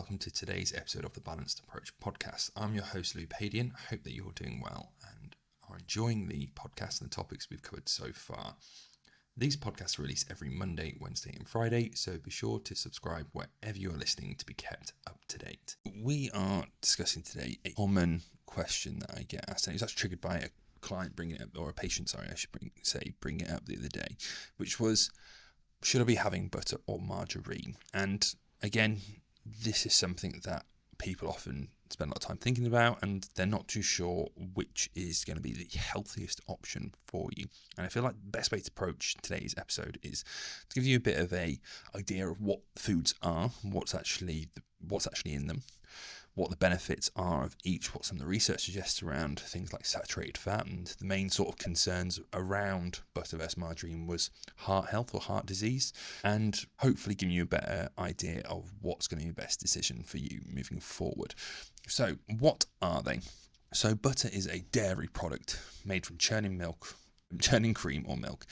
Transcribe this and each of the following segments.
welcome to today's episode of the Balanced Approach podcast. I'm your host, Louis Padian. I hope that you're doing well and are enjoying the podcast and the topics we've covered so far. These podcasts are released every Monday, Wednesday and Friday, so be sure to subscribe wherever you are listening to be kept up to date. We are discussing today a common question that I get asked, and it was actually triggered by a client bringing it up, or a patient, sorry, I should bring it up the other day, which was, should I be having butter or margarine? And again, this is something that people often spend a lot of time thinking about, and they're not too sure which is going to be the healthiest option for you. And I feel like the best way to approach today's episode is to give you a bit of a idea of what foods are, what's actually in them, what the benefits are of each, what some of the research suggests around things like saturated fat, and the main sort of concerns around butter versus margarine was heart health or heart disease, and hopefully giving you a better idea of what's going to be the best decision for you moving forward. So what are they? So butter is a dairy product made from churning cream or milk,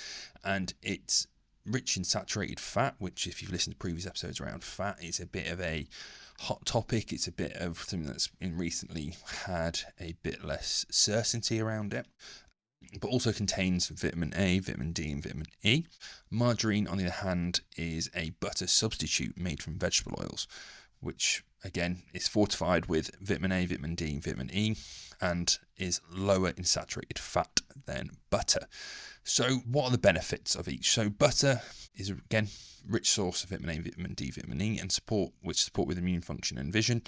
and it's rich in saturated fat, which if you've listened to previous episodes around fat, is a bit of a hot topic. It's a bit of something that's recently had a bit less certainty around it, but also contains vitamin A, vitamin D and vitamin E. Margarine, on the other hand, is a butter substitute made from vegetable oils, which again is fortified with vitamin A, vitamin D and vitamin E, and is lower in saturated fat than butter. So what are the benefits of each? So butter is, again, rich source of vitamin A, vitamin D, vitamin E, and support with immune function and vision.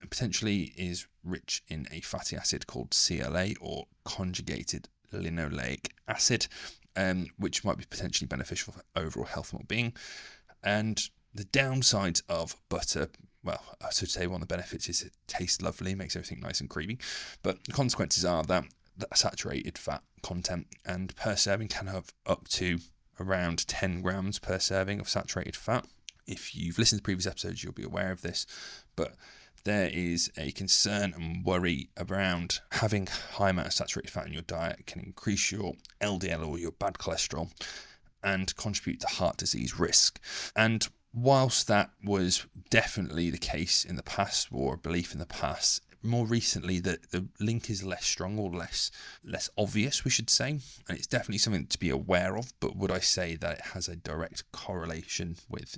And potentially is rich in a fatty acid called CLA, or conjugated linoleic acid, which might be potentially beneficial for overall health and well-being. And the downsides of butter, well, I should say one of the benefits is it tastes lovely, makes everything nice and creamy, but the consequences are that saturated fat content, and per serving can have up to around 10 grams per serving of saturated fat. If you've listened to previous episodes, you'll be aware of this, but there is a concern and worry around having high amount of saturated fat in your diet can increase your LDL, or your bad cholesterol, and contribute to heart disease risk. And whilst that was definitely the case in the past, or a belief in the past, more recently the link is less strong, or less obvious, we should say, and it's definitely something to be aware of. But would I say that it has a direct correlation with,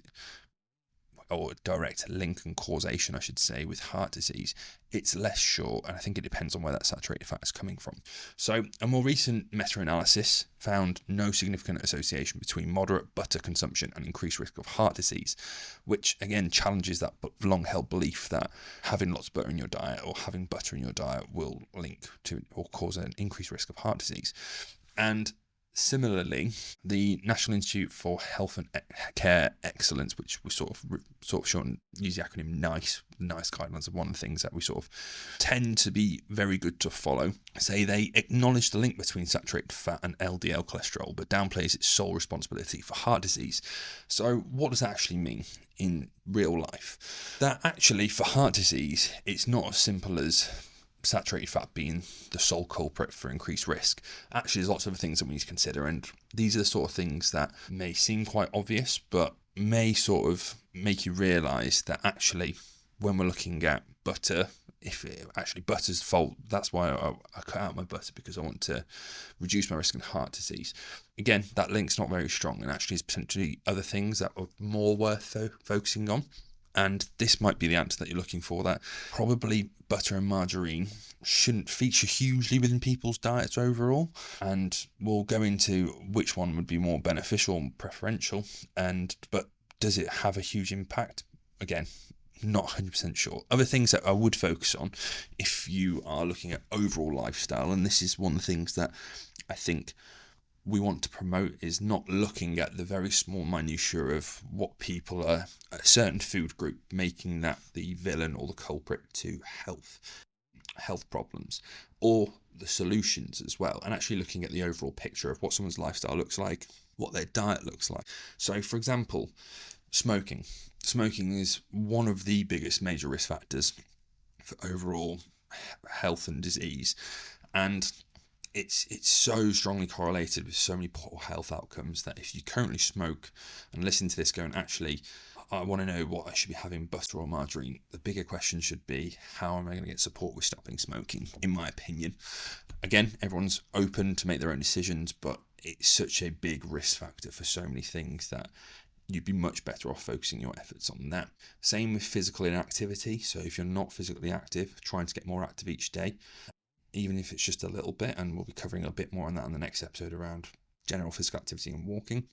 or direct link and causation, I should say, with heart disease? It's less sure, and I think it depends on where that saturated fat is coming from. So a more recent meta-analysis found no significant association between moderate butter consumption and increased risk of heart disease, which again challenges that long-held belief that having lots of butter in your diet, or having butter in your diet, will link to or cause an increased risk of heart disease. And similarly, the National Institute for Health and Care Excellence, which we sort of shorten, use the acronym NICE guidelines, are one of the things that we sort of tend to be very good to follow, say they acknowledge the link between saturated fat and LDL cholesterol, but downplays its sole responsibility for heart disease. So what does that actually mean in real life? That actually, for heart disease, it's not as simple as saturated fat being the sole culprit for increased risk. Actually, there's lots of things that we need to consider, and these are the sort of things that may seem quite obvious, but may sort of make you realise that actually, when we're looking at butter, if it actually butter's fault, that's why I cut out my butter, because I want to reduce my risk of heart disease. Again, that link's not very strong, and actually there's potentially other things that are more worth focusing on. And this might be the answer that you're looking for, that probably butter and margarine shouldn't feature hugely within people's diets overall. And we'll go into which one would be more beneficial and preferential. But does it have a huge impact? Again, not 100% sure. Other things that I would focus on if you are looking at overall lifestyle, and this is one of the things that I think we want to promote, is not looking at the very small minutiae of what people are, a certain food group, making that the villain or the culprit to health problems, or the solutions as well, and actually looking at the overall picture of what someone's lifestyle looks like, what their diet looks like. So for example, smoking is one of the biggest major risk factors for overall health and disease, and it's so strongly correlated with so many poor health outcomes that if you currently smoke and listen to this going, actually, I want to know what I should be having, butter or margarine. The bigger question should be, how am I going to get support with stopping smoking, in my opinion? Again, everyone's open to make their own decisions, but it's such a big risk factor for so many things that you'd be much better off focusing your efforts on that. Same with physical inactivity. So if you're not physically active, trying to get more active each day, even if it's just a little bit, and we'll be covering a bit more on that in the next episode around general physical activity and walking.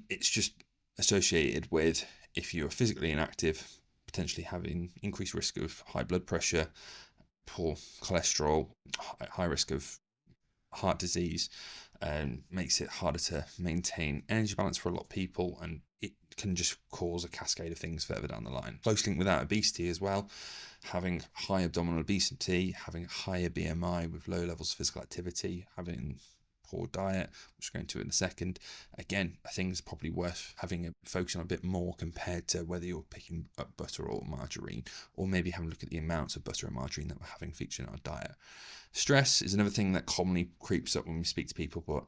It's just associated with, if you're physically inactive, potentially having increased risk of high blood pressure, poor cholesterol, high risk of heart disease, and makes it harder to maintain energy balance for a lot of people, and it can just cause a cascade of things further down the line. Close link with that, obesity as well. Having high abdominal obesity, having higher BMI with low levels of physical activity, having poor diet, which we're going to in a second. Again, I think it's probably worth having a focus on a bit more compared to whether you're picking up butter or margarine, or maybe having a look at the amounts of butter and margarine that we're having featured in our diet. Stress is another thing that commonly creeps up when we speak to people, but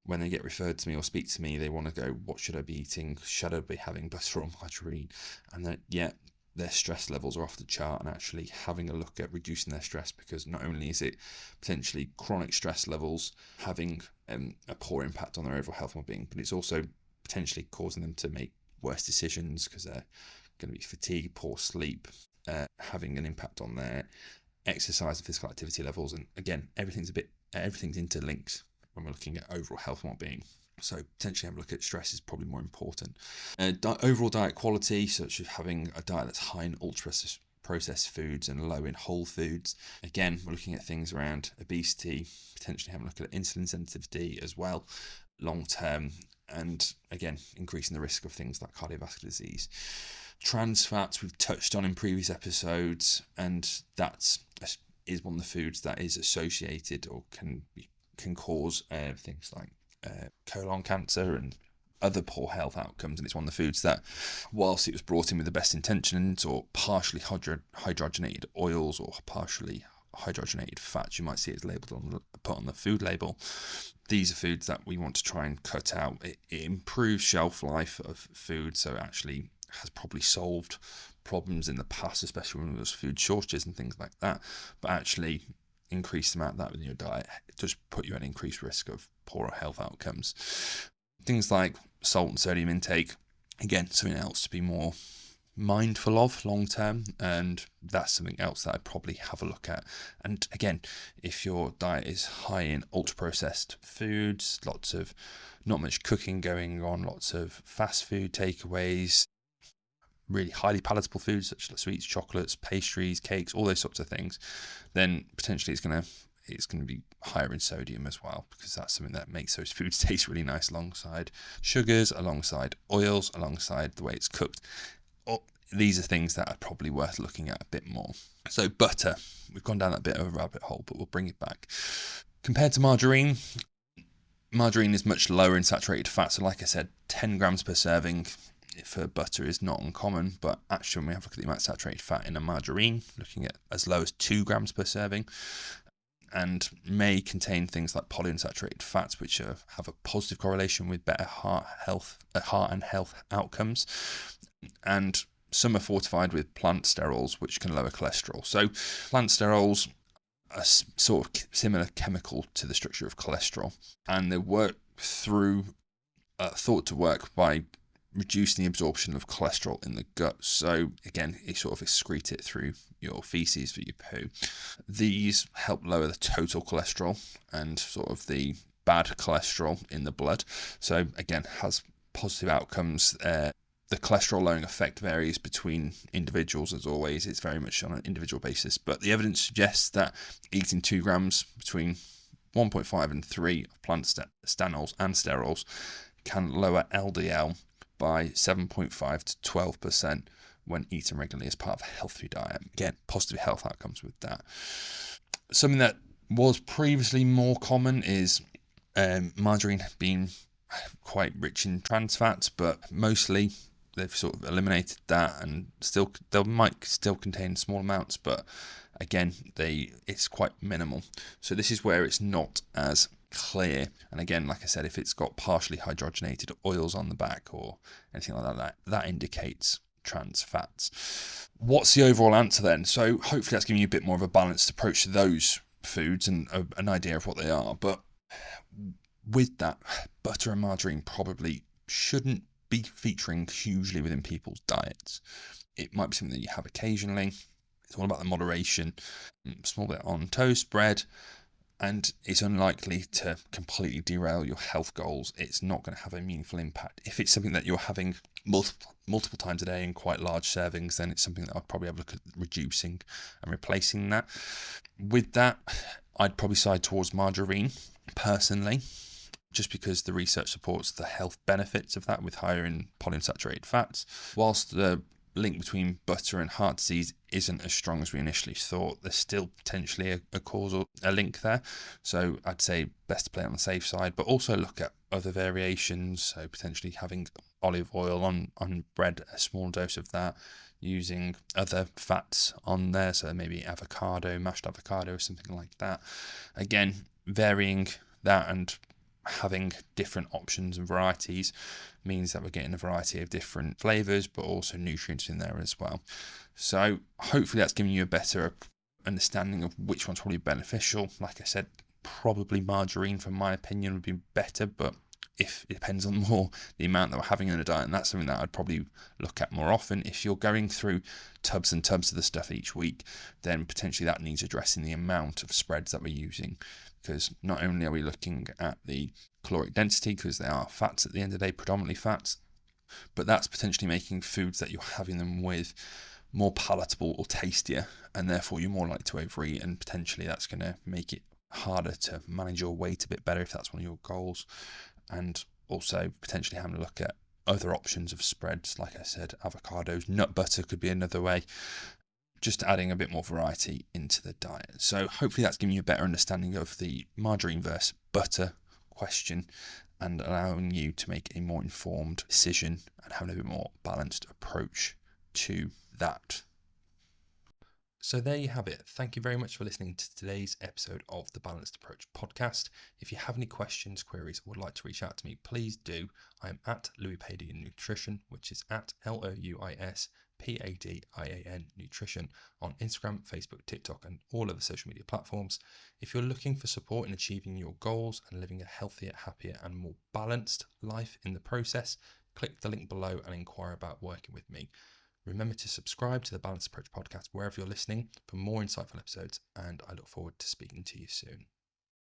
when they get referred to me or speak to me, they want to go, what should I be eating? Should I be having butter or margarine? And then, their stress levels are off the chart, and actually having a look at reducing their stress, because not only is it potentially chronic stress levels having a poor impact on their overall health and well-being, but it's also potentially causing them to make worse decisions because they're going to be fatigued, poor sleep, having an impact on their exercise and physical activity levels. And again, everything's interlinked when we're looking at overall health and well-being. So potentially have a look at stress is probably more important. Overall diet quality, such as having a diet that's high in ultra-processed foods and low in whole foods. Again, we're looking at things around obesity, potentially having a look at insulin sensitivity as well, long term, and again, increasing the risk of things like cardiovascular disease. Trans fats we've touched on in previous episodes, and that is one of the foods that is associated or can cause things like colon cancer and other poor health outcomes. And it's one of the foods that, whilst it was brought in with the best intentions, or partially hydrogenated oils or partially hydrogenated fats, you might see it's labelled put on the food label. These are foods that we want to try and cut out. It improves shelf life of food, so it actually has probably solved problems in the past, especially when there was food shortages and things like that. But actually, increase the amount of that within your diet, it does put you at increased risk of poorer health outcomes. Things like salt and sodium intake, again, something else to be more mindful of long term, and that's something else that I'd probably have a look at. And again, if your diet is high in ultra processed foods, lots of not much cooking going on, lots of fast food takeaways, really highly palatable foods such as sweets, chocolates, pastries, cakes, all those sorts of things, then potentially it's going to be higher in sodium as well, because that's something that makes those foods taste really nice, alongside sugars, alongside oils, alongside the way it's cooked. These are things that are probably worth looking at a bit more. So butter, we've gone down that bit of a rabbit hole, but we'll bring it back. Compared to margarine is much lower in saturated fat. So like I said, 10 grams per serving for butter is not uncommon, but actually when we have a look at the amount of saturated fat in a margarine, looking at as low as 2 grams per serving, and may contain things like polyunsaturated fats, which have a positive correlation with better heart and health outcomes. And some are fortified with plant sterols, which can lower cholesterol. So plant sterols are sort of similar chemical to the structure of cholesterol, and they work thought to work by reducing the absorption of cholesterol in the gut. So again, you sort of excrete it through your feces, through your poo. These help lower the total cholesterol and sort of the bad cholesterol in the blood. So again, has positive outcomes. The cholesterol lowering effect varies between individuals, as always. It's very much on an individual basis, but the evidence suggests that eating 2 grams between 1.5 and 3 of plant stanols and sterols can lower LDL by 7.5 to 12% when eaten regularly as part of a healthy diet. Again, positive health outcomes with that. Something that was previously more common is margarine being quite rich in trans fats, but mostly they've sort of eliminated that, and they might still contain small amounts, but again, it's quite minimal. So this is where it's not as clear. And again, like I said, if it's got partially hydrogenated oils on the back or anything like that indicates trans fats. What's the overall answer then? So hopefully that's giving you a bit more of a balanced approach to those foods and an idea of what they are. But with that, butter and margarine probably shouldn't be featuring hugely within people's diets. It might be something that you have occasionally. It's all about the moderation. Small bit on toast, bread, and it's unlikely to completely derail your health goals. It's not going to have a meaningful impact. If it's something that you're having multiple times a day in quite large servings, then it's something that I'd probably have a look at reducing and replacing that. With that, I'd probably side towards margarine personally, just because the research supports the health benefits of that with higher in polyunsaturated fats, whilst the link between butter and heart disease isn't as strong as we initially thought. There's still potentially a causal link there, so I'd say best to play on the safe side, but also look at other variations. So potentially having olive oil on bread, a small dose of that, using other fats on there, so maybe avocado, mashed avocado, something like that. Again, varying that and having different options and varieties means that we're getting a variety of different flavors, but also nutrients in there as well. So hopefully that's giving you a better understanding of which one's probably beneficial. Like I said, probably margarine, from my opinion, would be better, but if it depends on more the amount that we're having in a diet, and that's something that I'd probably look at more often. If you're going through tubs and tubs of the stuff each week, then potentially that needs addressing the amount of spreads that we're using, because not only are we looking at the caloric density, because they are fats at the end of the day, predominantly fats, but that's potentially making foods that you're having them with more palatable or tastier, and therefore you're more likely to overeat, and potentially that's going to make it harder to manage your weight a bit better if that's one of your goals. And also potentially having a look at other options of spreads, like I said, avocados, nut butter could be another way, just adding a bit more variety into the diet. So hopefully that's giving you a better understanding of the margarine versus butter question and allowing you to make a more informed decision and having a bit more balanced approach to that. So there you have it. Thank you very much for listening to today's episode of the Balanced Approach podcast. If you have any questions, queries, or would like to reach out to me, please do. I am at Louis Padian Nutrition, which is at LOUISPADIAN Nutrition on Instagram, Facebook, TikTok, and all other social media platforms. If you're looking for support in achieving your goals and living a healthier, happier, and more balanced life in the process, click the link below and inquire about working with me. Remember to subscribe to the Balanced Approach podcast wherever you're listening for more insightful episodes, and I look forward to speaking to you soon.